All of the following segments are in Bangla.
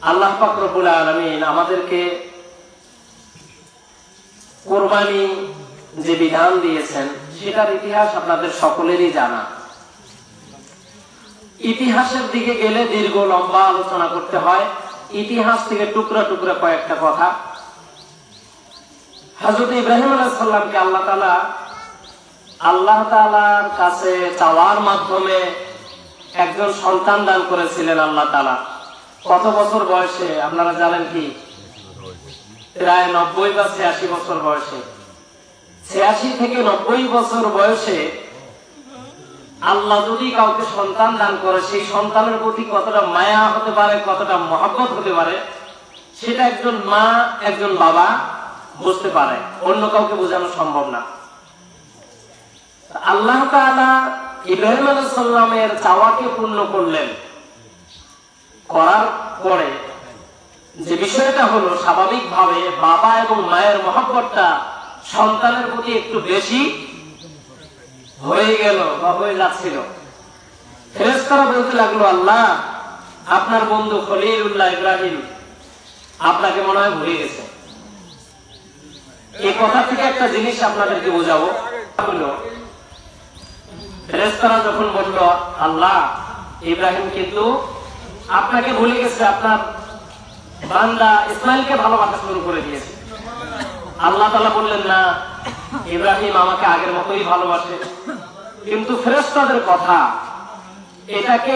আল্লাহ পাক রব্বুল আলামিন আমাদেরকে কুরবানি যে বিধান দিয়েছেন সেটার ইতিহাস আপনাদের সকলেরই জানা। ইতিহাসের দিকে গেলে দীর্ঘ লম্বা আলোচনা করতে হয়। ইতিহাস থেকে টুকরা টুকরা কয়েকটা কথা। হযরত ইব্রাহিম আলাইহিস সালামকে আল্লাহ তাআলার কাছে চাওয়ার মাধ্যমে একজন সন্তান দান করেছিলেন আল্লাহ তাআলা। কত বছর বয়সে আপনারা জানেন কি? প্রায় 90 বা 86 বছর বয়সে। 86 থেকে 90 বছর বয়সে আল্লাহ যদি কাউকে সন্তান দান করে, সেই সন্তানের প্রতি কতটা মায়া হতে পারে, কতটা মহব্বত হতে পারে, সেটা একজন মা একজন বাবা বুঝতে পারে, অন্য কাউকে বোঝানো সম্ভব না। আল্লাহ তাআলা ইব্রাহিম আলাইহিস সালামের চাওয়াকে পূর্ণ করলেন। করার পরে যে বিষয়টা হলো, স্বাভাবিকভাবে বাবা এবং মায়ের মহব্বতটা সন্তানের প্রতি একটু বেশি হয়ে গেল বা হয়ে যাচ্ছিল। ফেরেশতারা বলতে লাগলো, আল্লাহ আপনার বন্ধু খলিলুল্লাহ ইব্রাহিম আপনাকে মনে হয় ভুলে গেছে। এই কথা থেকে একটা জিনিস আপনাদেরকে বোঝাবো। ফেরেশতারা যখন বলল, আল্লাহ ইব্রাহিম কিন্তু আপনাকে ভুলে গেছে, আপনার বান্দা ইসমাইলকে ভালোবাসা শুরু করে দিয়েছে। আল্লাহ তাআলা বললেন, না, ইব্রাহিম আমাকে আগের মতোই ভালোবাসে। কিন্তু ফেরেশতাদের কথা এটাকে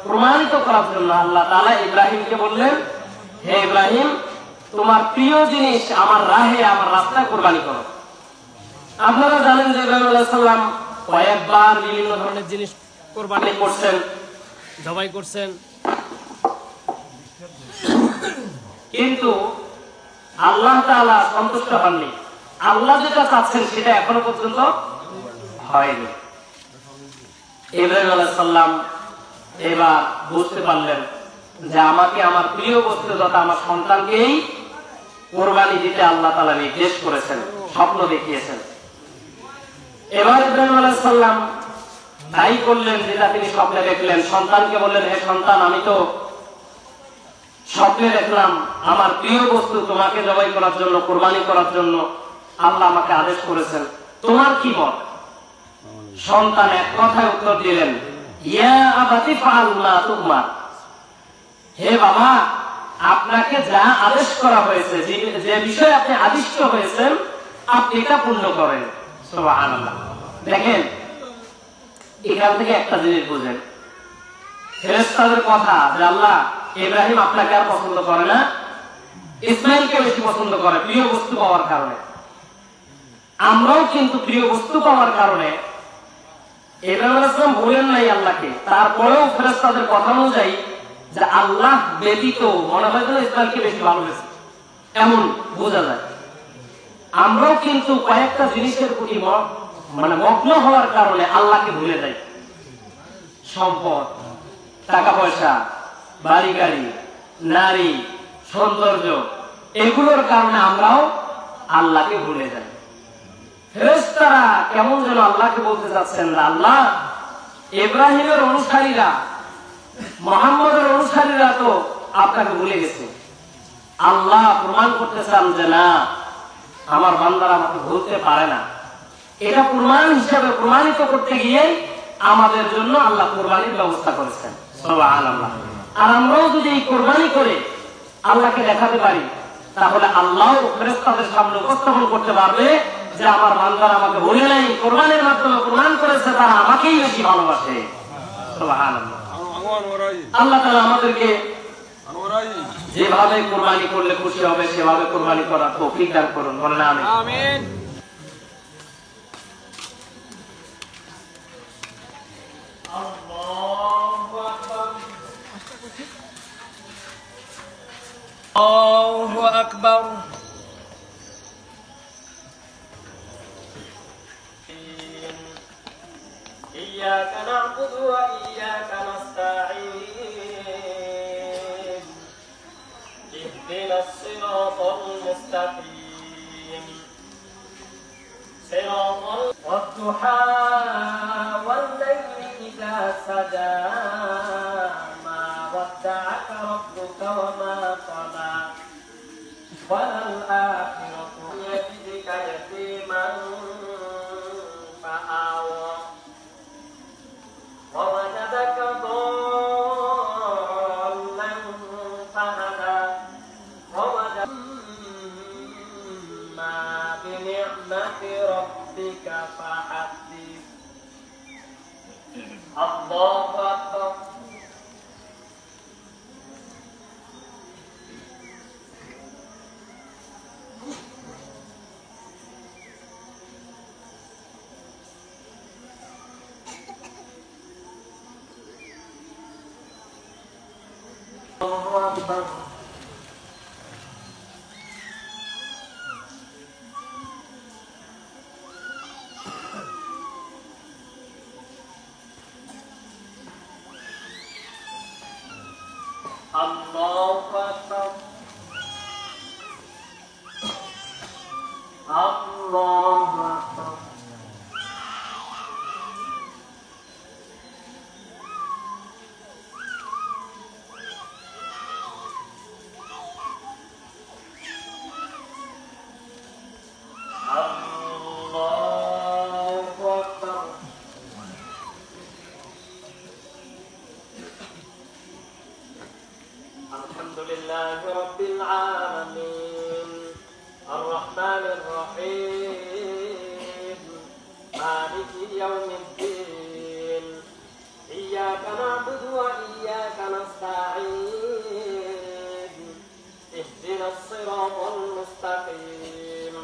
প্রমাণিত করার জন্য আল্লাহ তাআলা ইব্রাহিমকে বললেন, হে ইব্রাহিম, তোমার প্রিয় জিনিস আমার রাহে, আমার রাস্তায় কুরবানি করো। আপনারা জানেন যে ইব্রাহিম আলাইহিস সালাম কয়েকবার বিভিন্ন ধরনের জিনিস কুরবানি করছেন, জবাই করছেন, কিন্তু আল্লাহ তাআলা সন্তুষ্ট হননি। আল্লাহ যেটা চাচ্ছেন সেটা এখনো পর্যন্ত হয়নি। ইব্রাহিম আলাইহিস সালাম এবার বুঝতে পারলেন যে আমাকে আমার প্রিয় বস্তু তথা আমার সন্তানকেই কুরবানি দিতে আল্লাহ তাআলা নির্দেশ করেছেন, স্বপ্ন দেখিয়েছেন। এবার ইব্রাহিম আলাইহিস সালাম তাই করলেন যেটা তিনি স্বপ্নে দেখলেন। সন্তানকে বললেন, হে সন্তান, আমি তো স্বপ্নে দেখলাম আমার প্রিয় বস্তু তোমাকে জবাই করার জন্য, কুরবানি করার জন্য আল্লাহ আমাকে আদেশ করেছেন, তোমার কি মত? সন্তান এক কথায় উত্তর দিলেন, ইয়া আবাতি ফাআল মা তুমার। হে বাবা, আপনাকে যা আদেশ করা হয়েছে, যে বিষয়ে আপনি আদিষ্ট হয়েছেন, আপনি এটা পূর্ণ করেন। সুবহানাল্লাহ। দেখেন, এখান থেকে একটা জিনিস বুঝেন, ফেরেশতাদের কথা যে আল্লাহ ইব্রাহিম আপনাকে আর পছন্দ করে না, ইসমাইলকে বেশি পছন্দ করে প্রিয় বস্তু পাওয়ার কারণে। আমরাও কিন্তু প্রিয় বস্তু পাওয়ার কারণে ইব্রাহিম আলাইহিস সালাম বলেন নাই আল্লাহকে, তারপরেও ফেরেশতাদের কথা অনুযায়ী যে আল্লাহ ব্যতীত মনে হয় যেন ইসমাইলকে বেশি ভালোবেসে, এমন বোঝা যায়। আমরাও কিন্তু কয়েকটা জিনিসের প্রতি মগ্ন হওয়ার কারণে আল্লাহকে ভুলে যাই। সম্পদ, টাকা পয়সা, বাড়ি গাড়ি, নারী, সৌন্দর্য, এগুলোর কারণে আমরাও আল্লাহকে ভুলে যাই। ফেরেশতারা কেমন যেন আল্লাহকে বলতে চাচ্ছেন, আল্লাহ ইব্রাহিমের অনুসারীরা, মুহাম্মদের অনুসারীরা তো আপনাকে ভুলে গেছে। আল্লাহ প্রমাণ করতে চান যে না, আমার বান্দারা আমাকে ভুলতে পারে না। এটা প্রমাণ হিসেবে প্রমাণিত করতে গিয়ে আমাদের জন্য আল্লাহ কুরবানির ব্যবস্থা করেছেন। সুবহানাল্লাহ। আর আমরাও যদি এই কুরবানি করে আল্লাহকে দেখাতে পারি, তাহলে আল্লাহ ফেরেশতাদের সামনে উপস্থাপন করতে পারবে যে আমার বান্দারা আমাকে ভুলে নাই, কুরবানির মাধ্যমে প্রমাণ করেছে তারা আমাকেই বেশি ভালোবাসে। সুবহানাল্লাহ। আল্লাহ তাআলা আমাদেরকে যেভাবে কুরবানি করলে খুশি হবে সেভাবে কুরবানি করার তৌফিক দান করুন। বলেন আমিন। আমিন। আল্লাহু আকবার। ইয়্যাকা না'বুদু ওয়া ইয়্যাকা নাস্তাঈন। ইহদিনাস সিরাতাল মুস্তাকিম। সিরাতাল ওয়াদ-দুহা ওয়াল-লাইলি ইযা সাজা মা ودعك ربك وما قلى وللآخرة يجدك يتيما فآوى ووجدك ضالا فهدى ووجدك ما بنعمة ربك فحدث. الله أكبر. الله أكبر. الله أكبر. الله أكبر. الحمد لله رب العالمين الرحمن الرحيم مالك يوم الدين إياك نعبد وإياك نستعين اهدنا الصراط المستقيم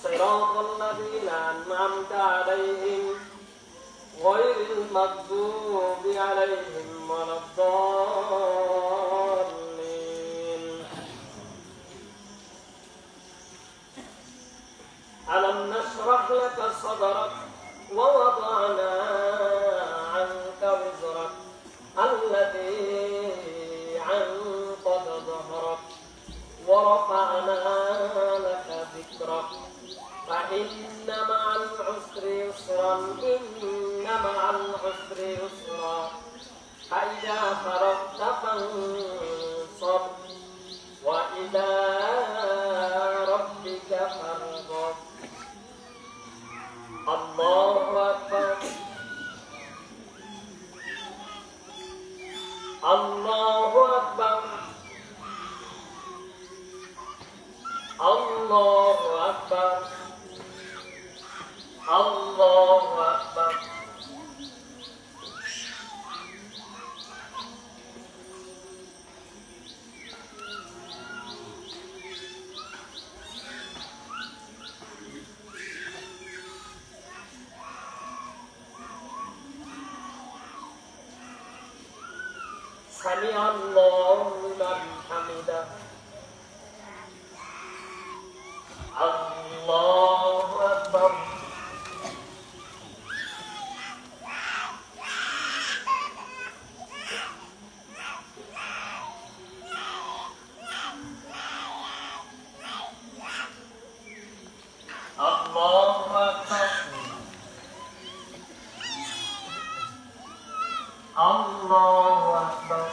صراط الذين أنعمت عليهم غير المغضوب عليهم ولا الضالين. ألم نشرح لك صدرك ووضعنا عنك وزرك الذي عنقض ظهرك ورفعنا لك ذكرك فإن مع العسر يسرا إن مع العسر يسرا فإذا فرغت فانصب وإلى ربك فارغب. الله أكبر. الله أكبر. الله أكبر. الله أكبر. سمع الله لمن حمده. الله أكبر. الله أكبر. الله أكبر.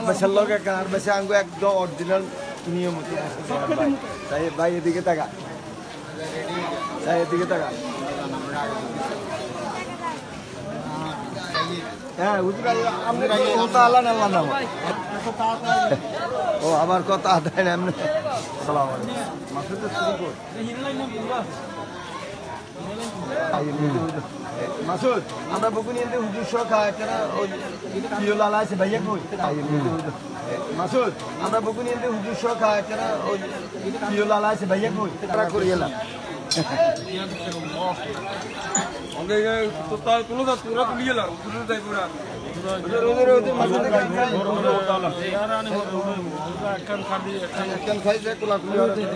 বাসার লোক আর বাসে আঙ্গু একদম অরিজিনাল নিয়মিত তাই ভাই এদিকে তাকা তাই এদিকে তাকা হ্যাঁ হুজুর আপনি কথা আল্লাহ আল্লাহ নাম ও আমার কথা আদায় না এমনি সালাম আলাইকুম মাসুদ শুরু কর মাসুদ আমরা বকুনি এতে হুজুর সহ খাওয়া কেনা ওই প্রিয় লালা আছে ভাইয়া কই মাসুদ আমরা বকুনি এতে হুজুর সহ খাওয়া কেনা ওই প্রিয় লালা আছে ভাইয়া কই তারা করে গেলাম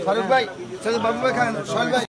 ফারুক ভাই বাবু ভাই খান সোহেল ভাই